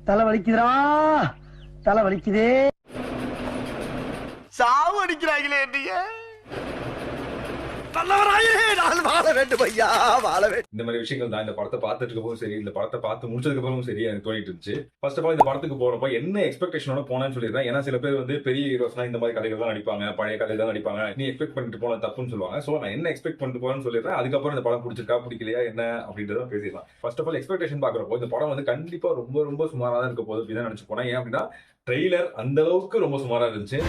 தலை வலிக்குதுடா, தலை வலிக்குதே. சாவு அடிக்கிறாங்களே நீங்க. இந்த மாதிரி விஷயங்கள் தான் இந்த படத்தை பார்த்துட்டு இருக்கவும் சரி, இந்த படத்தை பார்த்து முடிச்சதுக்கு அப்புறமும் சரி எனக்கு தோணிட்டு இருந்துச்சு. ஃபர்ஸ்ட் ஆஃப் ஆல் இந்த படத்துக்கு போறப்ப என்ன எக்ஸ்பெக்டேஷனோட போனேன்னு சொல்லிடுறேன். ஏன்னா சில பேர் வந்து பெரிய ஹீரோஸ்னா இந்த மாதிரி கதைகள் தான் நடிப்பாங்க, பழைய கதை தான் நடிப்பாங்க, நீ எக்ஸ்பெக்ட் பண்ணிட்டு போன தப்புன்னு சொல்லுவாங்க. சோ நான் என்ன எக்ஸ்பெக்ட் பண்ணிட்டு போறேன்னு சொல்லிடுறேன். அதுக்கப்புறம் இந்த படம் பிடிச்சிருக்கா பிடிக்கலையா என்ன அப்படின்றத பேசிடலாம். ஃபர்ஸ்ட் ஆஃப் ஆல் எக்ஸ்பெக்டேஷன் பாக்குறப்போ இந்த படம் வந்து கண்டிப்பா ரொம்ப ரொம்ப சுமாரா தான் இருக்க போகுது அப்படின்னு நினைச்சு போனேன். ஏன் அப்படின்னா ட்ரெய்லர் அந்த அளவுக்கு ரொம்ப சுமாரா இருந்துச்சு.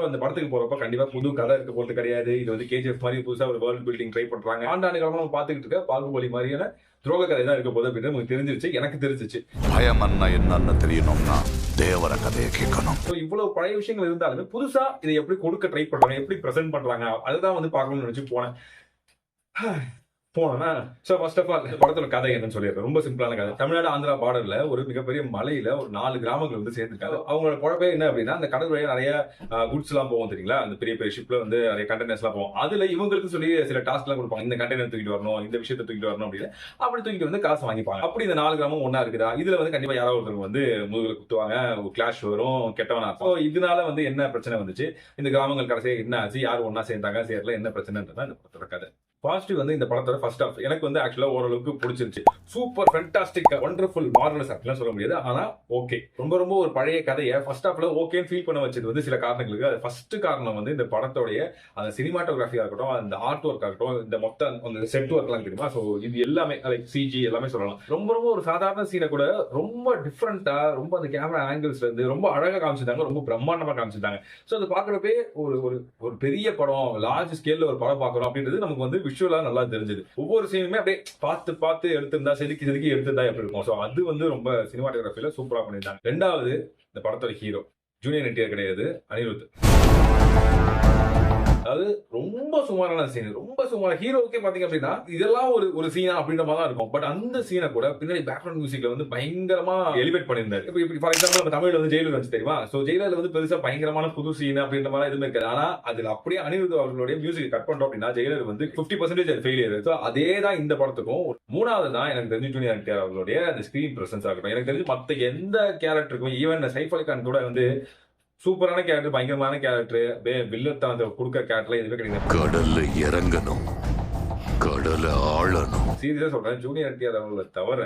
அந்த படத்துக்கு போறப்ப கண்டிப்பா புது கதை இருக்க போறது கிடையாது. இது வந்து கேஜிஎஃப் மாதிரி புதுசா ஒரு வேர்ல்ட் பில்டிங் ட்ரை பண்றாங்க. ஆண்டாண்டு காலமா நம்ம பாத்துக்கிட்டு இருக்க பாகுபலி மாதிரியான துரோக கதை தான் இருக்க போது அப்படின்னு நமக்கு தெரிஞ்சிருச்சு, எனக்கு தெரிஞ்சிச்சு. பயம் என்னன்னு தெரியணும்னா தேவர கதையை கேட்கணும். இவ்வளவு பழைய விஷயங்கள் இருந்தாலுமே புதுசா இதை எப்படி கொடுக்க ட்ரை பண்றாங்க, எப்படி பிரசென்ட் பண்றாங்க, அதுதான் வந்து பார்க்கணும்னு நினைச்சு போனேன். போனா ஃபர்ஸ்ட் ஆஃப் ஆல் படத்தோட கதை என்னன்னு சொல்லிடுறேன். ரொம்ப சிம்பிளான கதை. தமிழ்நாடு ஆந்திரா பார்டர்ல ஒரு மிகப்பெரிய மலையில ஒரு 4 கிராமங்கள் வந்து சேர்ந்துருக்காங்க. அவங்களோட குழப்பே என்ன அப்படின்னா, அந்த கடல் வழியா நிறைய குட்ஸ் எல்லாம் போகும் தெரியுங்களா, அந்த பெரிய பெரிய ஷிப்ல வந்து நிறைய கண்டெய்னர்ஸ் எல்லாம் போகும். அதுல இவங்களுக்கு சொல்லி சில டாஸ்க் எல்லாம் கொடுப்பாங்க. இந்த கண்டெய்னர் தூக்கிட்டு வரணும், இந்த விஷயத்தை தூக்கிட்டு வரணும் அப்படின்னு. அப்படி தூக்கிட்டு வந்து காசு வாங்கிப்பாங்க. அப்படி இந்த 4 கிராமம் ஒன்னா இருக்குதா, இதுல வந்து கண்டிப்பா யாராவது ஒருத்தவங்க வந்து முதுகுல குத்துவாங்க, கிளாஷ் வரும், கெட்டவனா இருக்கும். இதனால வந்து என்ன பிரச்சனை வந்துச்சு, இந்த கிராமங்கள் கடைசியா என்ன ஆச்சு, யார் ஒன்னா சேர்ந்தாங்க சேரல, என்ன பிரச்சனைன்றதான் இந்த படத்தோட கதை. பாசிட்டிவ் வந்து இந்த படத்தோட ஃபர்ஸ்ட் ஹாஃப் எனக்கு வந்து ஆக்சுவலா ஓரளவுக்கு பிடிச்சிருச்சு. சூப்பர் ஃபேண்டாஸ்டிக் வண்டர்ஃபுல் மார்வலஸ் அப்படிலாம் சொல்ல முடியாது, ஆனா ஓகே. ரொம்ப ரொம்ப ஒரு பழைய கதையை ஃபர்ஸ்ட் ஹாஃப்ல ஓகேன்னு ஃபீல் பண்ண வச்சது வந்து சில காரணங்களுக்கு. அது ஃபர்ஸ்ட் காரணம் வந்து இந்த படத்தோடைய அந்த சினிமாட்டோகிராஃபியா இருக்கட்டும், அந்த ஆர்ட் ஒர்க் ஆகட்டும், இந்த மொத்த அந்த செட் ஒர்க் எல்லாம் தெரியுமா. ஸோ இது எல்லாமே லைக் சிஜி எல்லாமே சொல்லலாம். ரொம்ப ரொம்ப ஒரு சாதாரண சீனை கூட ரொம்ப டிஃப்ரெண்டா, ரொம்ப அந்த கேமரா ஆங்கிள்ஸ்ல இருந்து ரொம்ப அழகா காமிச்சிருந்தாங்க, ரொம்ப பிரம்மாண்டமா காமிச்சிருந்தாங்க. ஸோ அது பாக்குறப்பே ஒரு ஒரு பெரிய படம், லார்ஜ் ஸ்கேல்ல ஒரு படம் பாக்குறோம் அப்படின்றது நமக்கு வந்து விஷுவலா நல்லா தெரிஞ்சது. ஒவ்வொரு சீனுமே அப்படியே பார்த்து பார்த்து எடுத்திருந்தா, செதுக்கி செதுக்கி எடுத்திருந்தா எப்படி இருக்கும். சோ அது வந்து ரொம்ப சினிமாட்டோகிராஃபில சூப்பரா பண்ணிருந்தாங்க. ரெண்டாவது, இந்த படத்தோட ஹீரோ ஜூனியர் என்டிஆர் கிடையாது, அனிருத். அதாவது ரொம்ப சுமாரான சீன், ரொம்ப சுமாரா. ஹீரோக்கே பாத்தீங்க அப்படின்னா இதெல்லாம் ஒரு சீனா அப்படின்ற மாதிரி தான் இருக்கும். பட் அந்த சீனை கூட பின்னாடி பேக்ரவுண்ட் மியூசிக்ல வந்து பயங்கரமா எலிவேட் பண்ணியிருந்தாரு. இப்போ ஃபார் எக்ஸாம்பிள் நம்ம தமிழ்ல வந்து ஜெயிலர் வந்து தெரியுமா. சோ ஜெயிலர்ல வந்து பெருசா பயங்கரமான புது சீன் அப்படின்ற மாதிரி எதுவுமே இருக்காது. ஆனா அதுல அப்படியே அனிருத் அவர்களுடைய மியூசிக் கட் பண்றோம் அப்படின்னா ஜெயிலர் வந்து 50% ஃபெயிலியர். ஸோ அதே தான் இந்த படத்துக்கும். மூணாவது தான் எனக்கு தெரிஞ்சு ஜூனியர் என்டிஆர் அவர்களுடைய அந்த ஸ்கிரீன் பிரசன்ஸ் ஆகட்டும். எனக்கு தெரிஞ்சு மத்த எந்த கேரக்டருக்கும், ஈவன் சைஃப் அலி கான் கூட வந்து சூப்பரான கேரக்டர், பயங்கரமான கேரக்டர், வில்லத்தனத்தை கொடுக்க கேரக்டர் எதுவுமே கிடையாது. கடல்ல இறங்கணும், கடலை ஆளணும். சீரியஸா சொல்றேன், ஜூனியர் என்டிஆர் அவர்களை தவிர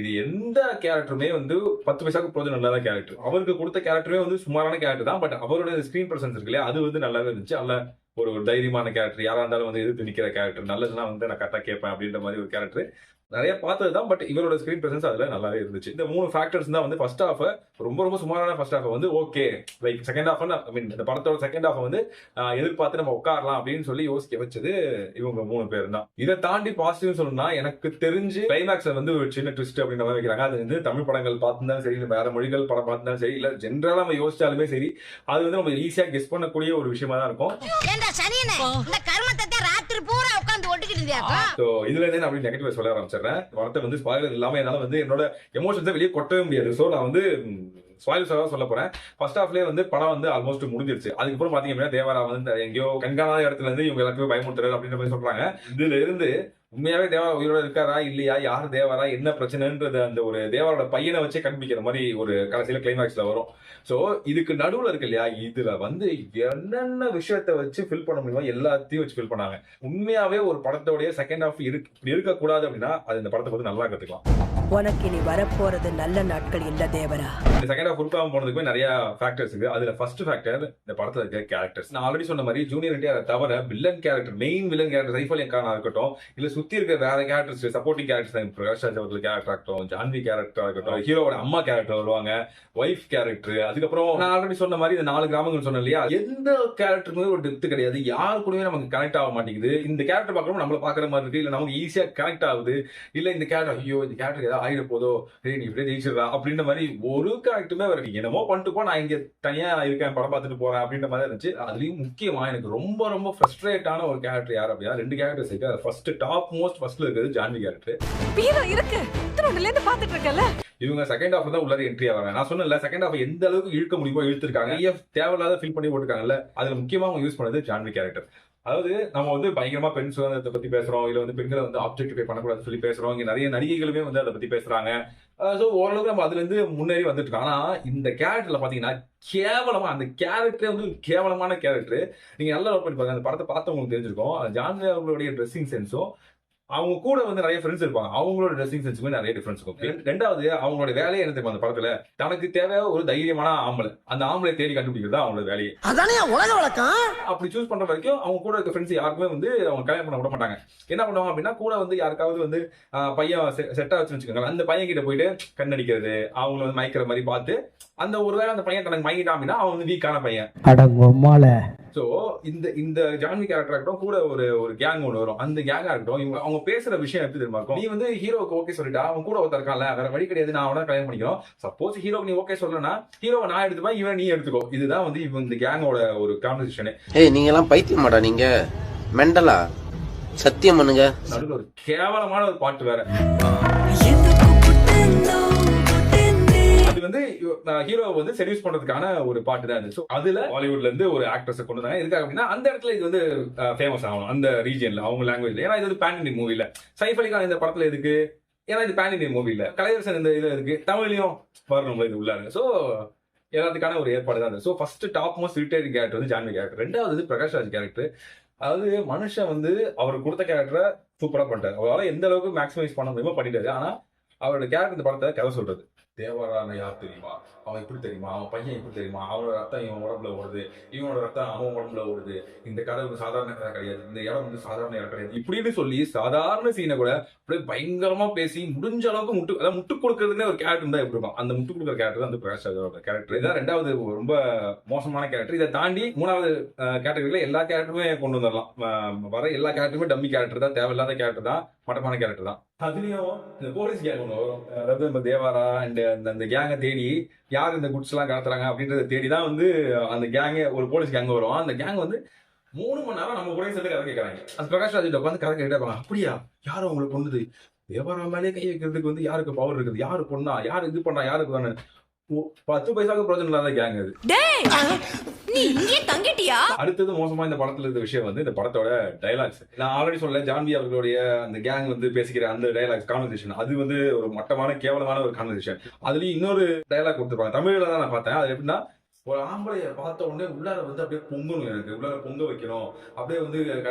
இது எந்த கேரக்டருமே வந்து 10 பைசாக்கு போது நல்லதா கேரக்டர். அவருக்கு கொடுத்த கேரக்டருமே வந்து சுமாரான கேரக்டர் தான். பட் அவருடைய ஸ்கிரீன் பிரசன்ஸ் இருக்கு இல்லையா, அது வந்து நல்லாவே இருந்துச்சு. அல்ல ஒரு தைரியமான கேரக்டர், யாரா இருந்தாலும் வந்து எதிர்த்து நிக்கிற கேரக்டர், நல்லதுன்னா வந்து நான் கரெக்டா கேட்பேன் அப்படின்ற மாதிரி ஒரு கேரக்டர் நிறைய பார்த்தது தான். பட் இவரோட ஸ்கிரீன் பிரசன்ஸ் அதுல நல்லாவே இருந்துச்சு. இந்த 3 ஃபேக்டர்ஸ் தான் வந்து ஃபர்ஸ்ட் ஹாஃப் ரொம்ப ரொம்ப சுமாரான ஃபர்ஸ்ட் ஹாஃப் வந்து okay. Like second half I mean இந்த படத்தோட செகண்ட் ஹாஃப் வந்து எதிர்பார்த்து நம்ம உட்காரலாம் அப்படின்னு சொல்லி யோசிக்க வச்சது இவங்க 3 பேர் தான். இதை தாண்டி பாசிட்டிவ் சொல்லணும்னா எனக்கு தெரிஞ்சு கிளைமேக்ஸ்ல வந்து ஒரு சின்ன ட்விஸ்ட் அப்படின்ற மாதிரி வைக்கிறாங்க. அது வந்து தமிழ் படங்கள் பார்த்துருந்தாலும் சரி, வேற மொழிகள் படம் பார்த்துருந்தாலும் சரி, இல்ல ஜென்ரலா நம்ம யோசிச்சாலுமே சரி, அது வந்து நம்ம ஈஸியா கெஸ் பண்ணக்கூடிய ஒரு விஷயமா தான் இருக்கும். இதுல இருந்து அப்படி நெகட்டிவ் சொல்ல ஆரம்பிச்சிடுறேன். படத்தை வந்து ஸ்பாயிலர் இல்லாம என்னால வந்து என்னோட எமோஷன்ஸை வெளியே கொட்டவே முடியாது. சோ நான் வந்து ஸ்பாயிலர்ஸ் சொல்ல போறேன். ஃபர்ஸ்ட் ஹாஃப்லயே வந்து படம் வந்து ஆல்மோஸ்ட் முடிஞ்சிருச்சு. அதுக்கப்புறம் பாத்தீங்க அப்படின்னா தேவரா வந்து எங்கேயோ கண்காணாத இடத்துல இருந்து இவங்க எல்லாருக்குமே பயமுறுத்துறாரு அப்படின்ற மாதிரி சொல்றாங்க. இதுல இருந்து உண்மையாவே தேவரா உயிரோட இருக்காரா இல்லையா, யாரு தேவரா, என்ன பிரச்சனைன்றது அந்த ஒரு தேவரோட பையனை வச்சே கண்டுபிடிக்கிற மாதிரி ஒரு கடைசியில கிளைமேக்ஸ்ல வரும். சோ இதுக்கு நடுவுல இருக்கு இல்லையா, இதுல வந்து என்னென்ன விஷயத்த வச்சு ஃபில் பண்ண முடியுமோ எல்லாத்தையும் வச்சு ஃபில் பண்ணாங்க. உண்மையாவே ஒரு படத்தோடைய செகண்ட் ஹாஃப் இருக்க கூடாது அப்படின்னா அது இந்த படத்தை வந்து நல்லா கத்துக்கலாம். உனக்கு இனி வரப்போறது நல்ல நாட்கள் இல்ல தேவரா. இந்த செகண்ட் ஹாஃப் கொடுக்காம போனதுக்குமே நிறைய ஃபேக்டர்ஸ் இருக்கு. அதுல ஃபர்ஸ்ட் ஃபேக்டர் இந்த படத்துல இருக்க கேரக்டர்ஸ். நான் ஆல்ரெடி சொன்ன மாதிரி ஜூனியர் என்டிஆர் தவிர villain character, main villain character Saif Ali கானா இருக்கட்டும், இல்ல சுத்தி இருக்க வேற characters, supporting characters, Prakash Raj அவர்கள் கேரக்டர் ஆகட்டும், ஜான்வி கேரக்டர் ஆகட்டும், ஹீரோவோட அம்மா கேரக்டர் வருவாங்க, ஒய்ஃப் கேரக்டர், அதுக்கப்புறம் நான் ஆல்ரெடி சொன்ன மாதிரி இந்த 4 கிராமங்கள் சொன்னேன் இல்லையா, எந்த கேரக்டருக்குமே ஒரு டெப்த் கிடையாது. யாரு கூடவே நமக்கு கனெக்ட் ஆக மாட்டேங்குது. இந்த கேரக்டர் பார்க்கணும் நம்மள பாக்குற மாதிரி இருக்கு, இல்ல நமக்கு ஈஸியா கனெக்ட் ஆகுது, இல்ல இந்த கேரக்டர் ஐயோ இந்த கேரக்டர் ஏதாவது ஆயிட போதோ, நீ இப்படியே ஜெயிச்சிடா அப்படின்ற மாதிரி ஒரு கேரக்டருமே வருது. என்னமோ பண்ணிட்டு போ, நான் இங்க தனியா இருக்கேன் படம் பார்த்துட்டு போறேன் அப்படின்ற மாதிரி இருந்துச்சு. அதுலயும் முக்கியமா எனக்கு ரொம்ப ரொம்ப ஃப்ரஸ்ட்ரேட்டான ஒரு கேரக்டர் யார் அப்படின்னா 2 கேரக்டர்ஸ் இருக்கு. ஃபர்ஸ்ட் டாப் மோஸ்ட் ஃபர்ஸ்ட்ல இருக்கிறது ஜான்வி கேரக்டர். இருக்கு பாத்துட்டு இருக்கல. இவங்க செகண்ட் ஹாஃப் தான் உள்ளார என்ட்ரி ஆவாங்க. நான் சொன்னேன்ல செகண்ட் ஹாஃப் எந்த அளவுக்கு இழுக்க முடியுமோ இழுத்துருக்காங்க. தேவையில்லாத ஃபீல் பண்ணி போட்டுருக்காங்கல்ல, அதுல முக்கியமா அவங்க யூஸ் பண்ணது ஜான்வி கேரக்டர். அதாவது நம்ம வந்து பயங்கரமா பெண் சுதந்திரத்தை பத்தி பேசுறோம், இல்ல வந்து பெண்களை வந்து ஆப்ஜெக்டிஃபை பண்ணக்கூடாதுன்னு சொல்லி பேசுறோம். இங்க நிறைய நடிகைகளுமே வந்து அதை பத்தி பேசுறாங்க. சோ ஓரளவுக்கு நம்ம அதுல இருந்து முன்னேறி வந்துட்டு இருக்கோம். ஆனா இந்த கேரக்டர்ல பாத்தீங்கன்னா கேவலமா அந்த கேரக்டரே வந்து ஒரு கேவலமான கேரக்டர். நீங்க நல்லா நோட் பண்ணி பாருங்க, அந்த படத்தை பார்த்தவங்களுக்கு தெரிஞ்சிருக்கும். ஜான்வி அவர்களுடைய ட்ரெஸ்ஸிங் சென்ஸும் அவங்க கூட வந்து நிறைய ஃப்ரெண்ட்ஸ் இருப்பாங்க, அவங்களோட ட்ரெஸ்ஸிங் சென்ஸுமே நிறைய டிஃபரன்ஸ் இருக்கும். ரெண்டாவது அவங்களோட வேலையை என்ன தெரியுமா அந்த படத்துல, தனக்கு தேவை ஒரு தைரியமான ஆம்பளை, அந்த ஆம்பளை தேடி கண்டுபிடிக்கிறது தான் அவங்களோட வேலையை. அதானே உலக வழக்கம். அப்படி சூஸ் பண்ற வரைக்கும் அவங்க கூட இருக்க ஃப்ரெண்ட்ஸ் யாருக்குமே வந்து அவங்க கல்யாணம் பண்ண விட மாட்டாங்க. என்ன பண்ணுவாங்க அப்படின்னா, கூட வந்து யாருக்காவது வந்து பையன் செட் ஆச்சுன்னு வச்சுக்கோங்க, அந்த பையன் கிட்ட போயிட்டு கண்ணடிக்கிறது, அவங்களை வந்து மயக்கிற மாதிரி பார்த்து, அந்த ஒருவேளை அந்த பையன் தனக்கு மயங்கிட்டான் அப்படின்னா அவன் வந்து வீக்கான பையன். அடங்கொம்மால. சோ இந்த ஜான்வி கேரக்டர் இருக்கட்டும், கூட ஒரு கேங் ஒன்று வரும். அந்த கேங்கா இருக்கட்டும், இவங்க அவங்க பேசுற விஷயம் எப்படி தெரியுமா இருக்கும், நீ வந்து ஹீரோவுக்கு ஓகே சொல்லிட்டா, அவன் கூட ஒருத்தர் இருக்கான்ல, வேற வழி கிடையாது, நான் அவனை கல்யாணம் பண்ணிக்கிறோம். சப்போஸ் ஹீரோக்கு நீ ஓகே சொல்லனா, ஹீரோவை நான் எடுத்துப்பேன், இவன் நீ எடுத்துக்கோ. இதுதான் வந்து இவங்க இந்த கேங்கோட ஒரு கான்வர்சேஷனே. ஏய், நீங்க எல்லாம் பைத்தியமாடா, நீங்க மெண்டலா? சத்தியம் பண்ணுங்க. நடுவில் ஒரு கேவலமான ஒரு பாட்டு வேற. அது வந்து ஹீரோ வந்து செடியூஸ் பண்றதுக்கான ஒரு பாட்டு தான் இருந்துச்சு. அதுல பாலிவுட்ல இருந்து ஒரு ஆக்ட்ரஸ் கொண்டு வந்தாங்க. எதுக்காக அப்படின்னா, அந்த இடத்துல இது வந்து ஃபேமஸ் ஆகணும் அந்த ரீஜியன்ல, அவங்க லாங்குவேஜ்ல. ஏன்னா இது வந்து பேன் இண்டியன் மூவி இல்ல. சைஃப் அலி கான் இந்த படத்துல எதுக்கு, ஏன்னா இது பேன் இண்டியன் மூவி இல்ல. கலையரசன் இந்த இதுல இருக்கு, தமிழ்லயும் வரணும் இது உள்ளாரு. சோ எல்லாத்துக்கான ஒரு ஏற்பாடு தான். So first top most irritating character வந்து ஜான்வி கேரக்டர். ரெண்டாவது வந்து பிரகாஷ் ராஜ் கேரக்டர். அதாவது மனுஷன் வந்து அவருக்கு கொடுத்த கேரக்டரை சூப்பரா பண்ணிட்டாரு. அவரால் எந்த அளவுக்கு மேக்ஸிமைஸ் பண்ண முடியுமோ பண்ணிட்டாரு. ஆனா அவரோட கேரக்டர் இந்த படத்தை கதை சொல்றது, தேவரான யார் தெரியுமா, அவன் இப்படி தெரியுமா, அவன் பையன் இப்படி தெரியுமா, அவனோட ரத்தம் இவன் உடம்புல ஓடுது, இவனோட ரத்தம் அவன் உடம்புல ஓடுது, இந்த கதை வந்து சாதாரண கதை கிடையாது, இந்த இடம் வந்து சாதாரண இடம் கிடையாது, இப்படின்னு சொல்லி சாதாரண சீனை கூட அப்படியே பயங்கரமா பேசி முடிஞ்ச அளவுக்கு முட்டு கொடுக்கறதுனே ஒரு கேரக்டர் தான் இருக்கும். அந்த முட்டு கொடுக்குற கேரக்டர் தான் அந்த பிரகாஷ் ராஜோட கேரக்டர். இதான் ரெண்டாவது ரொம்ப மோசமான கேரக்டர். இதை தாண்டி மூணாவது கேட்டகரியில எல்லா கேரக்டருமே கொண்டு வந்துடலாம். வர எல்லா கேரக்டருமே டம்மி கேரக்டர் தான், தேவையில்லாத கேரக்டர் தான், மட்டமான கேரக்டர் தான். அதுலயும் இந்த போலீஸ் கேங் ஒன்று வரும். அதாவது நம்ம தேவாரா அண்ட் அந்த கேங்கை தேடி யார் இந்த குட்ஸ் எல்லாம் கடத்துறாங்க அப்படின்றத தேடிதான் வந்து அந்த கேங்கே ஒரு போலீஸ் கேங் வரும். அந்த கேங் வந்து 3 மணி நேரம் நம்ம கூட சேர்ந்து கதை கேட்கறாங்க. அந்த பிரகாஷ் ராஜ் உட்காந்து கதை கேட்பாங்க. அப்படியா, யாரும் அவங்களுக்கு கொண்டது, தேவாரா மேலே கை வைக்கிறதுக்கு வந்து யாருக்கு பவர் இருக்குது, யாரு பொண்ணா, யாரு இது பண்ணா, யாருக்கு தானே 10 பைசாவுக்கு பிரயோஜனம் இல்லாத கேங் அது. அடுத்தது மோசமா இந்த படத்துல இருந்த விஷயம் வந்து இந்த படத்தோட டைலாக்ஸ். நான் ஆல்ரெடி சொல்ல, ஜான்வி அவர்களுடைய அந்த கேங் வந்து பேசிக்கிற அந்த டைலாக்ஸ் கான்வர்சேஷன், அது வந்து ஒரு மட்டமான கேவலமான ஒரு கான்வர்சேஷன். அதுலயும் இன்னொரு டைலாக் கொடுத்துருப்பாங்க, தமிழ்ல தான் நான் பார்த்தேன். அது எப்படின்னா, ஒரு ஆம்பளைய பார்த்த உடனே உள்ளார வந்து அப்படியே பொங்கணும், எனக்கு உள்ளார பொங்க வைக்கணும், அப்படியே வந்து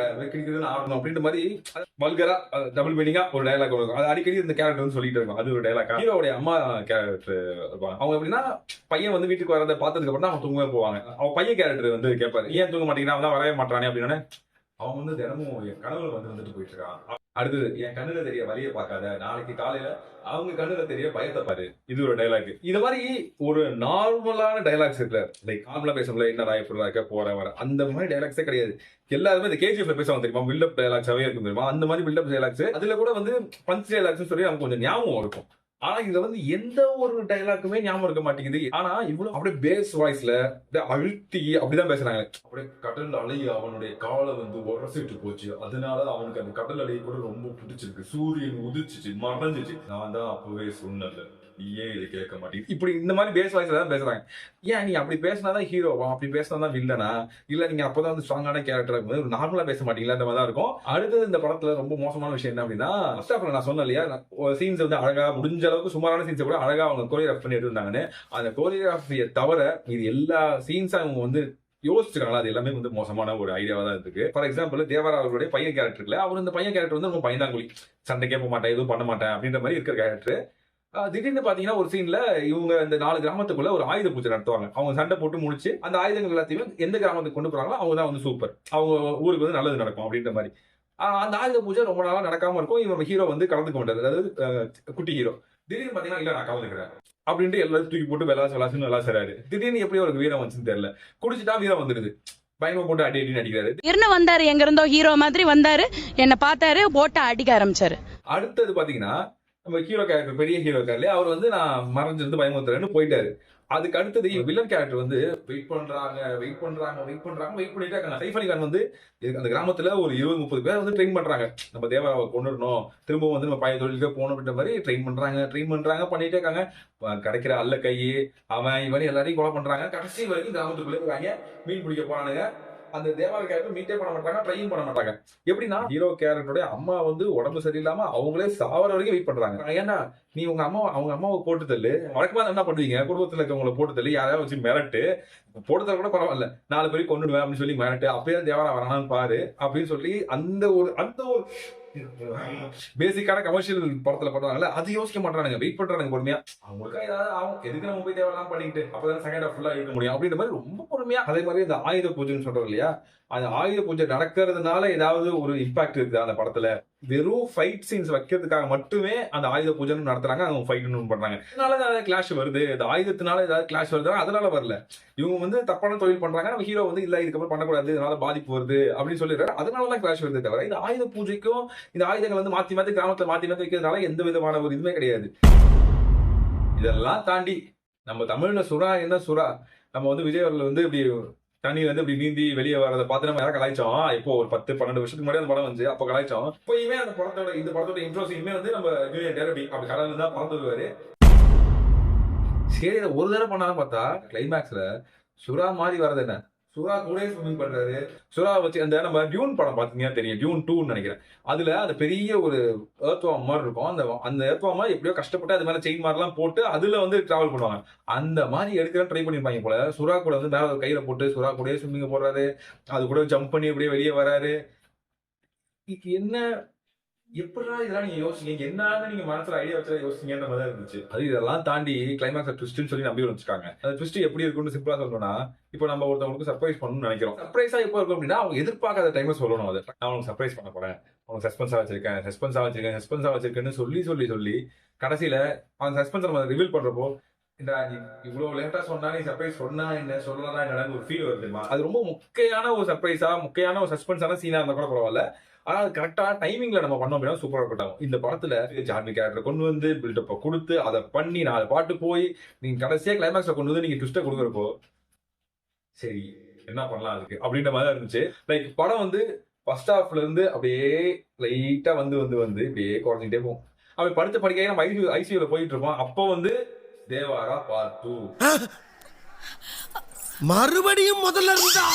கிரிக்கெட்னு ஆடணும் அப்படின்ற மாதிரி வல்கரா டபுள் மீனிங்கா ஒரு டைலாக் இருக்கும். அது அடிக்கடி இந்த கேரக்டர் வந்து சொல்லிட்டு இருக்கும். அது ஒரு டைலாக். ஹீரோடைய அம்மா கேரக்டர் இருப்பாங்க. அவங்க எப்படின்னா, பையன் வந்து வீட்டுக்கு வரதை பார்த்ததுக்கு அப்புறம் தான் அவங்க தூங்கவே போவாங்க. அவங்க பையன் கேரக்டர் வந்து கேட்பாரு, ஏன் தூங்க மாட்டீங்கன்னா, அவன் தான் வரவே மாட்டானே அப்படின்னு. அவங்க வந்து தினமும் என் கனவுல வந்துட்டு போயிட்டு இருக்கான். அடுத்தது, என் கண்ணுல தெரிய வலியை பார்க்காத, நாளைக்கு காலையில அவங்க கண்ணுல தெரிய பயத்தை பாரு. இது ஒரு டைலாக். இது மாதிரி ஒரு நார்மலான டைலாக்ஸ் இருக்குல்ல, லைக் நார்மலா பேசல, என்ன எப்படி இருக்க போற வர, அந்த மாதிரி டைலாக்ஸே கிடையாது. எல்லாருமே இந்த கேஜிஎஃப்ல பேசுவாங்க தெரியுமா, பில்டப் டைலாக்ஸாவே இருக்கும் தெரியுமா, அந்த மாதிரி பில்டப் டைலாக்ஸ். அதுல கூட வந்து பஞ்ச் டைலாக்ஸ் சொல்லி நமக்கு கொஞ்சம் ஞாபகம் இருக்கும். ஆனா இதுல வந்து எந்த ஒரு டைலாக்குமே ஞாபகம் இருக்க மாட்டேங்குது. ஆனா இவ்வளவு அப்படியே பேஸ் வாய்ஸ்ல அழுத்தி அப்படிதான் பேசுறாங்க. அப்படியே கடல் அலை அவனுடைய காலை வந்து உரசிட்டு போச்சு, அதனால அவனுக்கு அந்த கடல் அலையை கூட ரொம்ப பிடிச்சிருக்கு, சூரியன் உதிச்சிச்சு மறைஞ்சிச்சு, நான் தான் அப்பவே சொன்னல, ஏன் இதை கேட்க மாட்டேங்குது, இப்படி இந்த மாதிரி பேஸ் வாய்ஸ்ல தான் பேசுறாங்க. ஏன் நீ அப்படி பேசினாதான் ஹீரோவா, அப்படி பேசினாதான் வில்லனா, இல்ல நீங்க அப்பதான் வந்து ஸ்ட்ராங்கான கேரக்டர் இருக்கும்போது ஒரு நார்மலா பேச மாட்டீங்களா, அந்த மாதிரி தான் இருக்கும். அடுத்தது இந்த படத்துல ரொம்ப மோசமான விஷயம் என்ன அப்படின்னா, ஃபர்ஸ்ட் ஆஃப் நான் சொன்னேன் இல்லையா, சீன்ஸ் வந்து அழகா முடிஞ்ச அளவுக்கு சுமாரான சீன்ஸை கூட அழகா அவங்க கோரியோகிராஃப் பண்ணிட்டு இருந்தாங்கன்னு. அந்த கோரியோகிராஃபியை தவிர இது எல்லா சீன்ஸா அவங்க வந்து யோசிச்சிருக்காங்களா, அது எல்லாமே வந்து மோசமான ஒரு ஐடியாவா தான் இருக்கு. ஃபார் எக்ஸாம்பிள், தேவரா அவருடைய பையன் கேரக்டர் இல்ல, அவர் இந்த பையன் கேரக்டர் வந்து ரொம்ப பயந்தாங்குழி, சண்டைக்கே போக மாட்டேன், எதுவும் பண்ண மாட்டேன் அப்படின்ற மாதிரி இருக்கிற கேரக்டர். திடீர்னு பாத்தீங்கன்னா ஒரு சீன்ல இவங்க இந்த 4 கிராமத்துக்குள்ள ஒரு ஆயுத பூஜை நடத்துவாங்க. அவங்க சண்டை போட்டு முடிச்சு அந்த ஆயுதங்கள் எல்லாத்தையுமே எந்த கிராமத்துக்கு கொண்டு போறாங்களோ அவங்க தான் வந்து சூப்பர், அவங்க ஊருக்கு வந்து நல்லது நடக்கும் அப்படின்ற மாதிரி. அந்த ஆயுத பூஜை ரொம்ப நாளா நடக்காம இருக்கும். இவங்க ஹீரோ வந்து கலந்துக்க மாட்டாரு, அதாவது குட்டி ஹீரோ. திடீர்னு பாத்தீங்கன்னா, இல்ல நான் கலந்துக்கிறேன் அப்படின்ட்டு எல்லாரும் தூக்கி போட்டு விளாசுன்னு நல்லா சரியாரு. திடீர்னு எப்படி ஒரு வீரம் வந்துச்சுன்னு தெரியல, குடிச்சுட்டா வீரம் வந்துடுது, பயமா போட்டு அடி அடிக்கிறாரு. என்ன வந்தாரு, எங்க இருந்தோ ஹீரோ மாதிரி வந்தாரு, என்ன பார்த்தாரு, போட்டு அடிக்க ஆரம்பிச்சாரு. அடுத்தது பாத்தீங்கன்னா, நம்ம ஹீரோ கேரக்டர், பெரிய ஹீரோ கேரக்டர், அவர் வந்து நான் மறைஞ்சிருந்து பயமுறுத்துறேன்னு போயிட்டாரு. அதுக்கு அடுத்தது வில்லன் கேரக்டர் வந்து வெயிட் பண்ணிட்டே இருக்காங்க. சைஃப் அலி கான் வந்து அந்த கிராமத்துல ஒரு 20-30 பேர் வந்து ட்ரெயின் பண்றாங்க. நம்ம தேவராவை கொண்டுடணும், திரும்பவும் வந்து நம்ம பழைய தொழிலுக்கு போகணும் அப்படின்ற மாதிரி ட்ரெயின் பண்றாங்க பண்ணிட்டே இருக்காங்க. கிடைக்கிற அல்ல கை அவன் இவன் எல்லாரையும் கொலை பண்றாங்க. கடைசி வரைக்கும் கிராமத்துக்குள்ளே இருக்காங்க, மீன் பிடிக்க போறானுங்க. அந்த தேவார கேரக்டர் மீட்டே பண்ண மாட்டாங்க, ட்ரையும் பண்ண மாட்டாங்க. எப்படின்னா ஹீரோ கேரக்டருடைய அம்மா வந்து உடம்பு சரியில்லாம அவங்களே சாவர வரைக்கும் வெயிட் பண்றாங்க. ஏன்னா நீ அவங்க அம்மாவை போட்டு தள்ளு, வழக்கமா என்ன பண்ணுவீங்க, குடும்பத்துல இருக்கவங்களை போட்டு தள்ளி யாராவது வச்சு மிரட்டு, போட்டு தர கூட பரவாயில்ல, 4 பேரும் கொண்டுடுவேன் அப்படின்னு சொல்லி மிரட்டு, அப்படியே தேவாரா வரானான்னு பாரு அப்படின்னு சொல்லி அந்த ஒரு பேசிக்கான கமர்ஷியல் படத்துல பண்ணுவாங்கல்ல, அது யோசிக்க மாட்டானுங்க, வெயிட் பண்றானுங்க பொறுமையா. அவங்களுக்கா ஏதாவது ஆகும், எதுக்கு நம்ம போய் தேவையெல்லாம் பண்ணிக்கிட்டு அப்பதான் செகண்ட் ஹாஃப் ஃபுல்லா இருக்க முடியும் அப்படின்ற மாதிரி ரொம்ப பொறுமையா. அதே மாதிரி இந்த ஆயுத பூஜைன்னு சொல்றோம் இல்லையா, அந்த ஆயுத பூஜை நடக்கிறதுனால ஏதாவது ஒரு இம்பாக்ட் இருக்குது அந்த படத்துல. வெறும் ஃபைட் சீன்ஸ் வைக்கிறதுக்காக மட்டுமே அந்த ஆயுத பூஜை நடத்துறாங்க, அவங்க ஃபைட் பண்றாங்க. அதனால ஏதாவது கிளாஷ் வருது, இந்த ஆயுதத்தினால ஏதாவது கிளாஷ் வருது, அதனால வரல. இவங்க வந்து தப்பான தொழில் பண்றாங்க, நம்ம ஹீரோ வந்து இல்ல இதுக்கப்புறம் பண்ணக்கூடாது, இதனால பாதிப்பு வருது அப்படின்னு சொல்லிடுறாரு. அதனாலதான் கிளாஷ் வருது தவிர இந்த ஆயுத பூஜைக்கும் இந்த ஆயுதங்கள் வந்து மாத்தி மாத்தி கிராமத்துல மாத்தி மாத்தி வைக்கிறதுனால எந்த விதமான ஒரு இதுவுமே கிடையாது. இதெல்லாம் தாண்டி நம்ம தமிழ்ல சுறா என்ன சுறா, நம்ம வந்து விஜய் அவர்கள் வந்து இப்படி தண்ணியில இருந்து இப்படி நீந்தி வெளியே வரதை பார்த்து நம்ம யாரும் கலாய்ச்சோம். இப்போ ஒரு 10-12 வருஷத்துக்கு முன்னாடி அந்த படம் வந்து அப்போ கலாய்ச்சோம். இப்பயுமே அந்த படத்தோட இந்த படத்தோட இன்ட்ரோசிங்குமே வந்து நம்ம ஜூனியர் டெரபி அப்படி கடல்ல தான் பறந்து வருவாரு. சரி ஒரு தடவை பண்ணாலும் பார்த்தா கிளைமேக்ஸ்ல சுறா மாதிரி வர்றது என்ன, சுறா கூட ஸ்விமிங் பண்றாரு. சுறா வச்சு அந்த நம்ம டியூன் படம் பாத்தீங்கன்னா தெரியும், டியூன் 2ன்னு நினைக்கிறேன். அதுல அந்த பெரிய ஒரு ஏர்த்வார்ம் மாதிரி இருக்கும், அந்த ஏர்த்வார்ம் எப்படியோ கஷ்டப்பட்டு அது மேல செயின் மாதிரிலாம் போட்டு அதுல வந்து டிராவல் பண்ணுவாங்க. அந்த மாதிரி எடுக்கிற ட்ரை பண்ணிருப்பாங்க போல. சுறா கூட வந்து மேல ஒரு கையில போட்டு சுறா கூட ஸ்விம்மிங் போடுறாரு, அது கூட ஜம்ப் பண்ணி அப்படியே வெளியே வராரு. என்ன எப்படா இதெல்லாம் நீங்க யோசிச்சீங்க, என்னன்னு நீங்க மனசுல ஐடியா வச்சா யோசிச்சீங்கன்ற மாதிரி இருந்துச்சு. அது இதெல்லாம் தாண்டி கிளைமேக்ஸ் ட்விஸ்ட்னு சொல்லி நம்பி வச்சிருக்காங்க. அந்த ட்விஸ்ட் எப்படி இருக்கும்னு சிம்பிளா சொல்லணும்னா, இப்போ நம்ம ஒருத்தவங்களுக்கு சர்ப்ரைஸ் பண்ணணும்னு நினைக்கிறோம். சர்ப்ரைஸா எப்போ இருக்கும் அப்படின்னா அவங்க எதிர்பார்க்காத டைம்ல சொல்லணும். அது நான் உங்களுக்கு சர்ப்ரைஸ் பண்ண போறேன், அவங்க சஸ்பென்ஸா வச்சிருக்கேன்னு சொல்லி கடைசியில அந்த சஸ்பென்ஸ் நம்ம ரிவீல் பண்றப்போ இவ்வளவு லேட்டா சொன்னா நீ சர்ப்ரைஸ் சொன்னா என்ன சொல்லலாம் என்ன ஒரு ஃபீல் வருதுமா. அது ரொம்ப முக்கியமான ஒரு சர்ப்ரைஸா முக்கியமான ஒரு சஸ்பென்ஸான சீனா இருந்தா கூட பரவாயில்ல, ஆனா அது கரெக்டான டைமிங்ல நம்ம பண்ணோம் அப்படின்னா சூப்பரா இருக்கட்டும். இந்த படத்துல ஜான்வி கேரக்டர் கொண்டு வந்து பில்டப்ப கொடுத்து அதை பண்ணி 4 பாட்டு போய் நீங்க கடைசியா கிளைமேக்ஸ்ல கொண்டு வந்து நீங்க ட்விஸ்ட கொடுக்குறப்போ சரி என்ன பண்ணலாம் அதுக்கு அப்படின்ற மாதிரி இருந்துச்சு. லைக் படம் வந்து ஃபர்ஸ்ட் ஹாஃப்ல இருந்து அப்படியே லைட்டா வந்து இப்படியே குறைஞ்சிட்டே போகும். அப்படி படுத்து படிக்க நம்ம ஐசியூல போயிட்டு இருக்கோம். அப்போ வந்து தேவாரா பார்ட் 2 மறுபடியும் முதல்ல இருந்தா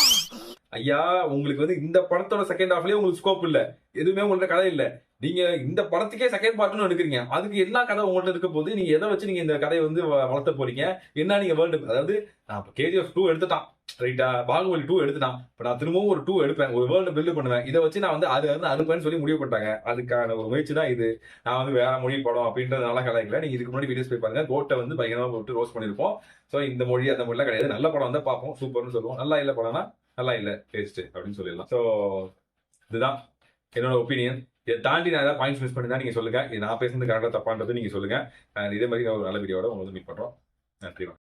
ஐயா, உங்களுக்கு வந்து இந்த படத்தோட செகண்ட் ஹாஃப்லயே உங்களுக்கு ஸ்கோப் இல்ல, எதுவுமே உங்கள்ட்ட கதை இல்ல. நீங்க இந்த படத்துக்கே செகண்ட் பார்ட்னு எடுக்கிறீங்க, அதுக்கு என்ன கதை உங்கள்ட்ட இருக்க போது, நீங்க எதை வச்சு நீங்க இந்த கதையை வந்து வளர்த்த போறீங்க, என்ன நீங்க வேர்ல்டு, அதாவது நான் KGF 2 எடுத்துட்டான் ரைட்டா, பாகுபலி 2 எடுத்துட்டான், இப்ப நான் திரும்பவும் ஒரு 2 எடுப்பேன், ஒரு வேர்ல்டு பில்டு பண்ணுவேன், இதை வச்சு நான் வந்து அது வந்து அனுப்பேன்னு சொல்லி முடிவு பண்ணிட்டாங்க. அதுக்கான ஒரு முயற்சி தான் இது. நான் வந்து வேற மொழி படம் அப்படின்றதுனால கலாய்க்கல, நீங்க இதுக்கு முன்னாடி வீடியோஸ் போய் பாருங்க, கோட்டை வந்து பயங்கரமா போட்டு ரோஸ்ட் பண்ணிருப்போம். சோ இந்த மொழி அந்த மொழிலாம் கிடையாது, நல்ல படம் வந்து பார்ப்போம், சூப்பர்னு சொல்லுவோம், நல்லா இல்ல படம்னா நல்லா இல்ல டேஸ்ட் அப்படின்னு சொல்லிடலாம். ஸோ இதுதான் என்னோட ஒப்பீனியன். இதை தாண்டி நான் ஏதாவது பாயிண்ட்ஸ் மிஸ் பண்ணி தான் நீங்க சொல்லுங்க, இது நான் பேசுறது கரெக்டாக தப்பான்றது நீங்க சொல்லுங்க. இதே மாதிரி ஒரு நல்ல வீடியோட உங்களுக்கு மீட் பண்றோம். நன்றி.